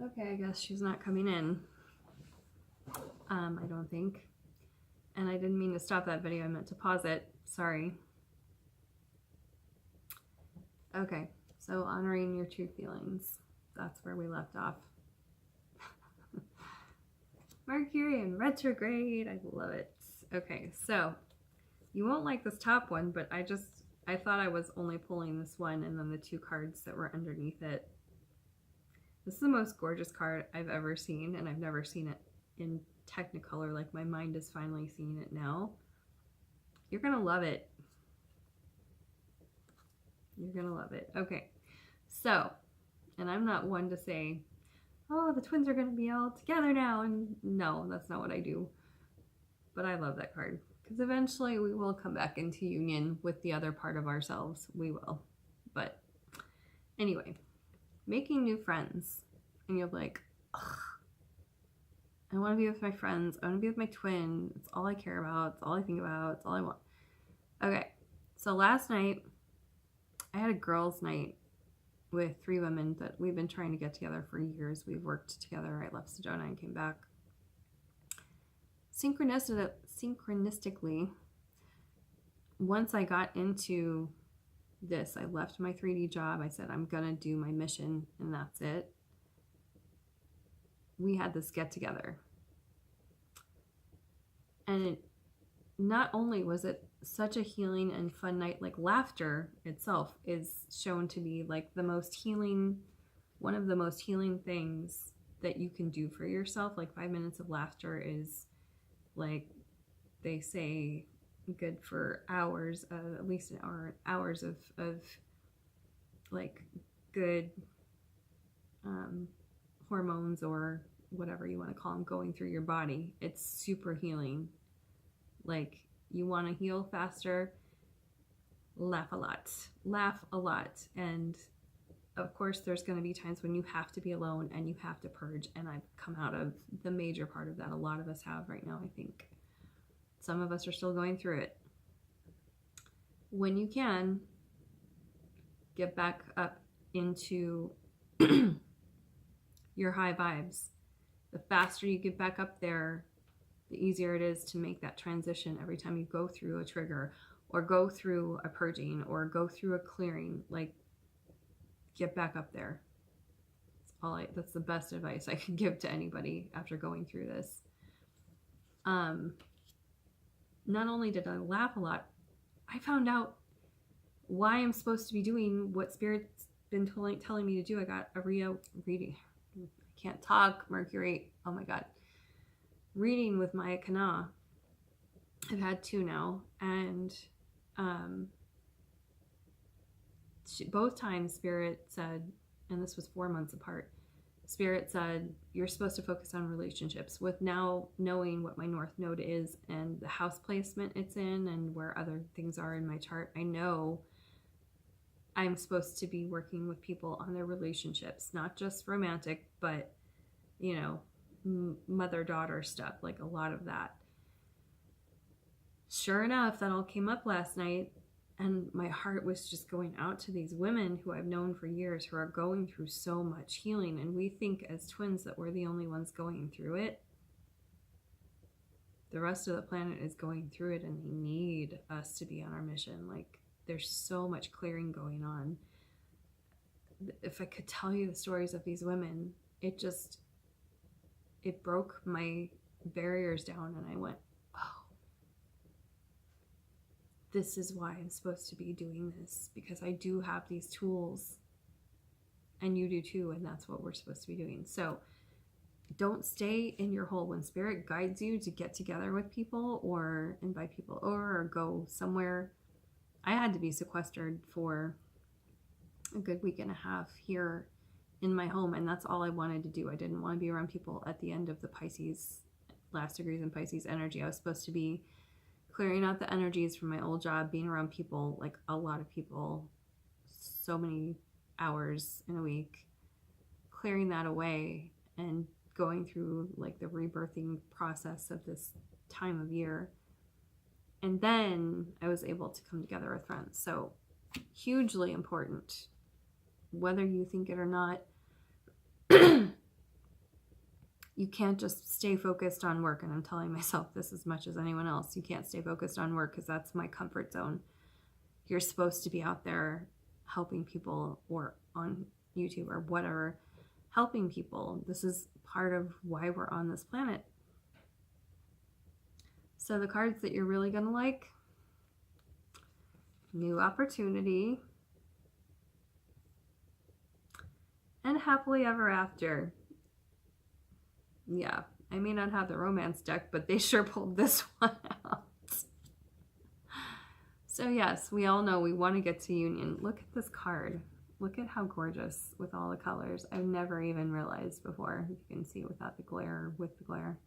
Okay, I guess she's not coming in. I don't think. And I didn't mean to stop that video. I meant to pause it. Sorry. Okay, so honoring your true feelings. That's where we left off. Mercury in retrograde. I love it. Okay, so you won't like this top one, but I thought I was only pulling this one and then the two cards that were underneath it. This is the most gorgeous card I've ever seen, and I've never seen it in Technicolor. Like, my mind is finally seeing it now. You're gonna love it. You're gonna love it. Okay, so, and I'm not one to say, oh, the twins are gonna be all together now, and no, that's not what I do. But I love that card, because eventually we will come back into union with the other part of ourselves. We will. But anyway, making new friends. And you're like, ugh, I want to be with my friends. I want to be with my twin. It's all I care about. It's all I think about. It's all I want. Okay, so last night, I had a girls' night with 3 women that we've been trying to get together for years. We've worked together. I left Sedona and came back. Synchronistically, once I got into this, I left my 3D job. I said, I'm going to do my mission, and that's it. We had this get together. And not only was it such a healing and fun night, like laughter itself is shown to be like the most healing, one of the most healing things that you can do for yourself. Like 5 minutes of laughter is, like they say, good for hours, at least an hour, hours of like good hormones or whatever you want to call them going through your body. It's super healing. Like, you want to heal faster, laugh a lot. Laugh a lot. And of course, there's going to be times when you have to be alone and you have to purge. And I've come out of the major part of that. A lot of us have right now, I think. Some of us are still going through it. When you can, get back up into your high vibes. The faster you get back up there, the easier it is to make that transition every time you go through a trigger or go through a purging or go through a clearing. Like, get back up there. That's the best advice I could give to anybody after going through this. Not only did I laugh a lot, I found out why I'm supposed to be doing what Spirit's been telling me to do. I got a reading. I can't talk. Mercury. Oh my God. Reading with Maya Kana. I've had 2 now, and both times Spirit said, and this was 4 months apart, Spirit said, you're supposed to focus on relationships. With now knowing what my North Node is and the house placement it's in and where other things are in my chart, I know I'm supposed to be working with people on their relationships, not just romantic, but, you know, mother-daughter stuff, like a lot of that. Sure enough, that all came up last night, and my heart was just going out to these women who I've known for years who are going through so much healing, and we think as twins that we're the only ones going through it. The rest of the planet is going through it, and they need us to be on our mission. Like, there's so much clearing going on. If I could tell you the stories of these women, it broke my barriers down, and I went, oh, this is why I'm supposed to be doing this, because I do have these tools, and you do too, and that's what we're supposed to be doing. So don't stay in your hole. When Spirit guides you to get together with people or invite people over or go somewhere, I had to be sequestered for a good week and a half here in my home, and that's all I wanted to do. I didn't want to be around people at the end of the Pisces, last degrees in Pisces energy. I was supposed to be clearing out the energies from my old job, being around people, like a lot of people, so many hours in a week, clearing that away and going through like the rebirthing process of this time of year. And then I was able to come together with friends. So hugely important, whether you think it or not. You can't just stay focused on work. And I'm telling myself this as much as anyone else. You can't stay focused on work because that's my comfort zone. You're supposed to be out there helping people, or on YouTube or whatever, helping people. This is part of why we're on this planet. So the cards that you're really going to like: New Opportunity and Happily Ever After. Yeah, I may not have the romance deck, but they sure pulled this one out. So yes, we all know we want to get to union. Look at this card. Look at how gorgeous with all the colors. I've never even realized before. You can see without the glare, with the glare.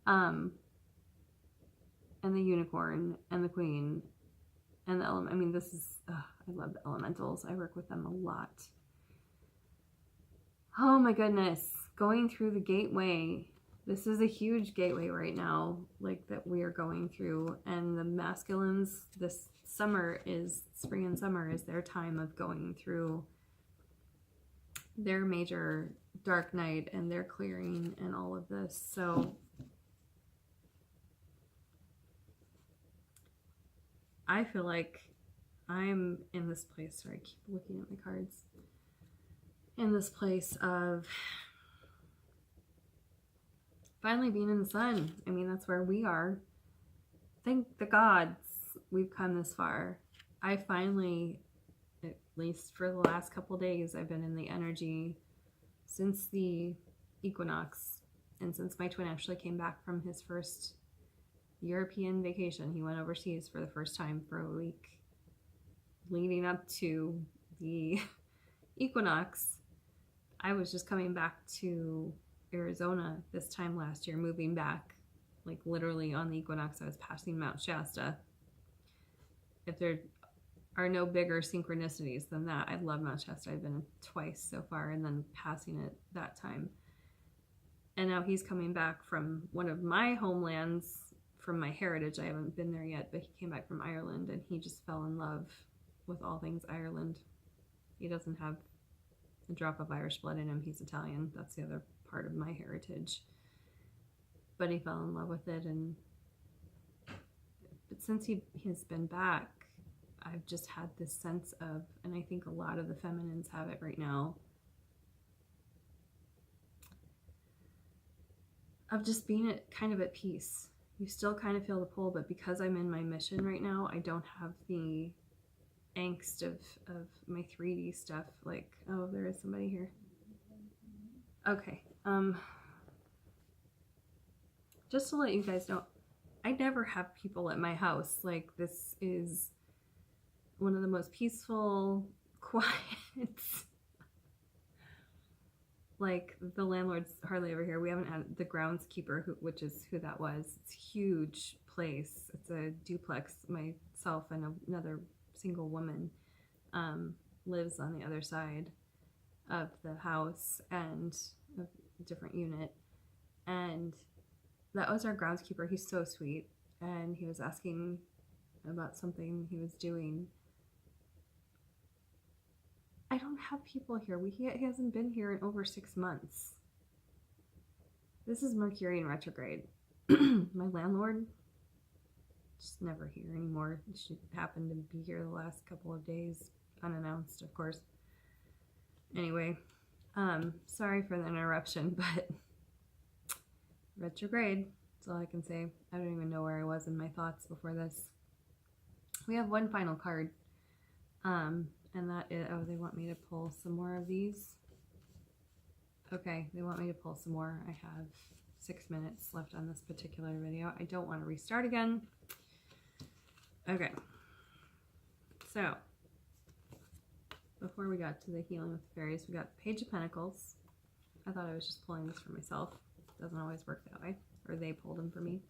And the unicorn and the queen and the element. I mean, this is, I love the elementals. I work with them a lot. Oh my goodness. Going through the gateway. This is a huge gateway right now, like that we are going through. And the masculines, this summer is, spring and summer is their time of going through their major dark night and their clearing and all of this. So I feel like I'm in this place. Sorry, I keep looking at my cards. In this place of finally being in the sun. I mean, that's where we are. Thank the gods we've come this far. I finally, at least for the last couple days, I've been in the energy since the equinox and since my twin actually came back from his first European vacation. He went overseas for the first time for a week leading up to the equinox. I was just coming back to Arizona this time last year, moving back, like literally on the equinox. I was passing Mount Shasta. If there are no bigger synchronicities than that, I love Mount Shasta. I've been twice so far, and then passing it that time. And now he's coming back from one of my homelands, from my heritage. I haven't been there yet, but he came back from Ireland, and he just fell in love with all things Ireland. He doesn't have a drop of Irish blood in him. He's Italian. That's the other part of my heritage. But he fell in love with it, but since he has been back, I've just had this sense of, and I think a lot of the feminines have it right now, of just being kind of at peace. You still kind of feel the pull, but because I'm in my mission right now, I don't have the angst of my 3D stuff. Like, oh, there is somebody here. Okay. Just to let you guys know, I never have people at my house. Like, this is one of the most peaceful, quiet, like, the landlord's hardly ever here. We haven't had the groundskeeper, which is who that was. It's a huge place. It's a duplex. Myself and another single woman lives on the other side of the house and a different unit. And that was our groundskeeper. He's so sweet. And he was asking about something he was doing. I don't have people here. He hasn't been here in over 6 months. This is Mercury in retrograde. My landlord, just never here anymore. She happened to be here the last couple of days, unannounced, of course. Anyway, sorry for the interruption, but retrograde, that's all I can say. I don't even know where I was in my thoughts before this. We have one final card, and that is, oh, they want me to pull some more of these. Okay, they want me to pull some more. I have 6 minutes left on this particular video. I don't want to restart again. Okay, so before we got to the healing with the fairies, we got the Page of Pentacles. I thought I was just pulling this for myself. Doesn't always work that way, or they pulled them for me.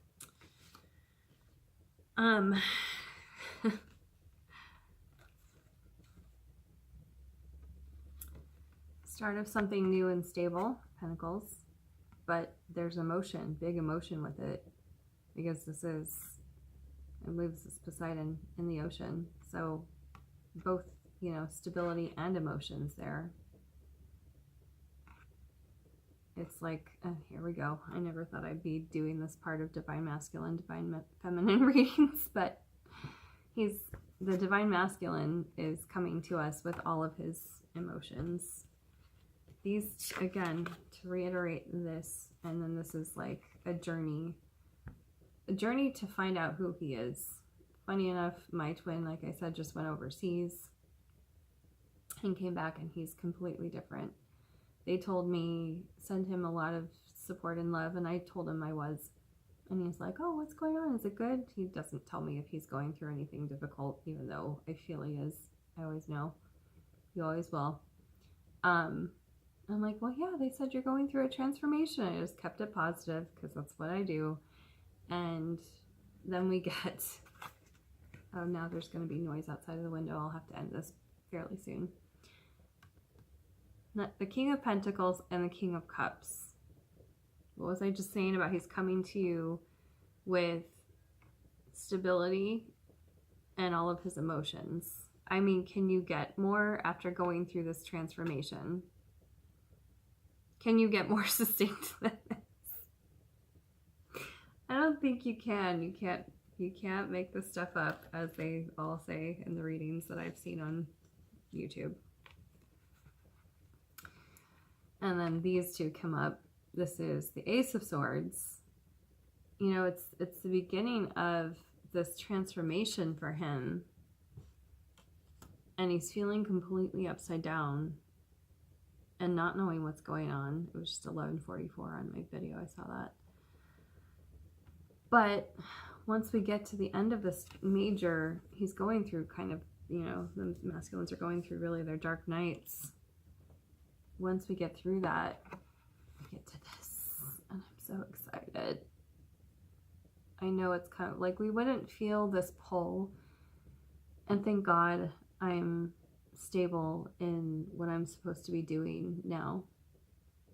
Start of something new and stable, Pentacles, but there's emotion, big emotion with it, because this is, I believe this is Poseidon in the ocean, so both, you know, stability and emotions there. it's like, here we go. I never thought I'd be doing this part of Divine Masculine, Divine Feminine readings, but the Divine Masculine is coming to us with all of his emotions. These, again, to reiterate this, and then this is like a journey to find out who he is. Funny enough, my twin, like I said, just went overseas and came back, and he's completely different. They told me, send him a lot of support and love, and I told him I was. And he's like, oh, what's going on? Is it good? He doesn't tell me if he's going through anything difficult, even though I feel he is. I always know. He always will. I'm like, well, yeah, they said you're going through a transformation. I just kept it positive because that's what I do. And then we get, oh, now there's going to be noise outside of the window. I'll have to end this fairly soon. The King of Pentacles and the King of Cups. What was I just saying about he's coming to you with stability and all of his emotions? I mean, can you get more after going through this transformation? Can you get more succinct than this? I don't think you can. You can't make this stuff up, as they all say in the readings that I've seen on YouTube. And then these two come up. This is the Ace of Swords. You know, it's the beginning of this transformation for him. And he's feeling completely upside down and not knowing what's going on. It was just 11:44 on my video. I saw that. But once we get to the end of this major, he's going through kind of, you know, the masculines are going through really their dark nights. Once we get through that, we get to this, and I'm so excited. I know it's kind of like we wouldn't feel this pull, and thank God I'm stable in what I'm supposed to be doing now,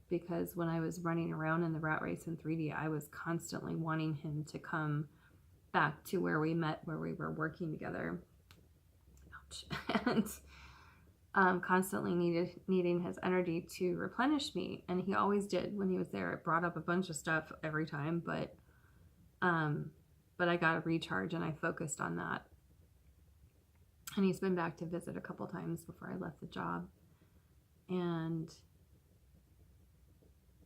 because when I was running around in the rat race in 3D, I was constantly wanting him to come back to where we met, where we were working together. Ouch. And constantly needing his energy to replenish me, and he always did when he was there. It brought up a bunch of stuff every time, but I got a recharge and I focused on that. And he's been back to visit a couple times before I left the job, and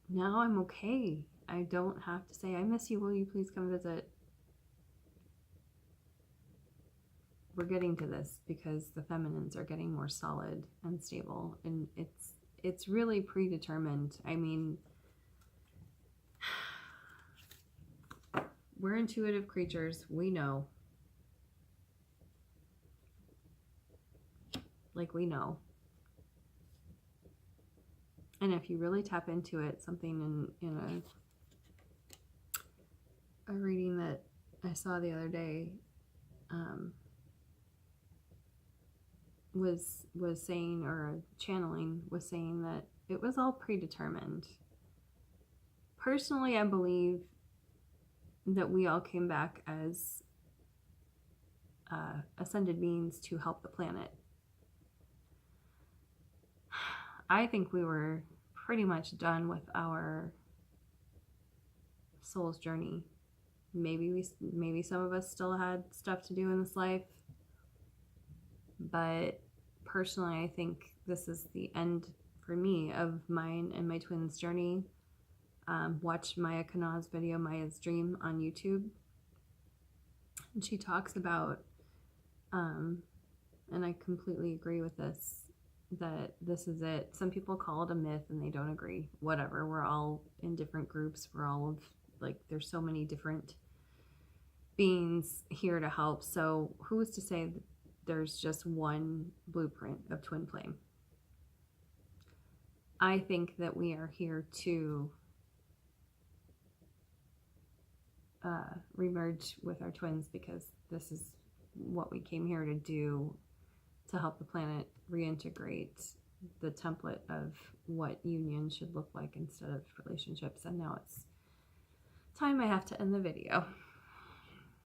now I'm okay. I don't have to say, I miss you, will you please come visit? We're getting to this because the feminines are getting more solid and stable, and it's really predetermined. I mean, we're intuitive creatures. We know. Like, we know. And if you really tap into it, something in a reading that I saw the other day, was saying, or a channeling was saying, that it was all predetermined. Personally, I believe that we all came back as ascended beings to help the planet. I think we were pretty much done with our soul's journey. Maybe some of us still had stuff to do in this life, but personally, I think this is the end for me of mine and my twins' journey. Watch Maya Kanaw's video, Maya's Dream, on YouTube, and she talks about, and I completely agree with this, that this is it. Some people call it a myth and they don't agree. Whatever. We're all in different groups. We're all of, like, there's so many different beings here to help. So who's to say that there's just one blueprint of twin flame? I think that we are here to remerge with our twins, because this is what we came here to do, to help the planet reintegrate the template of what union should look like instead of relationships. And now it's time I have to end the video.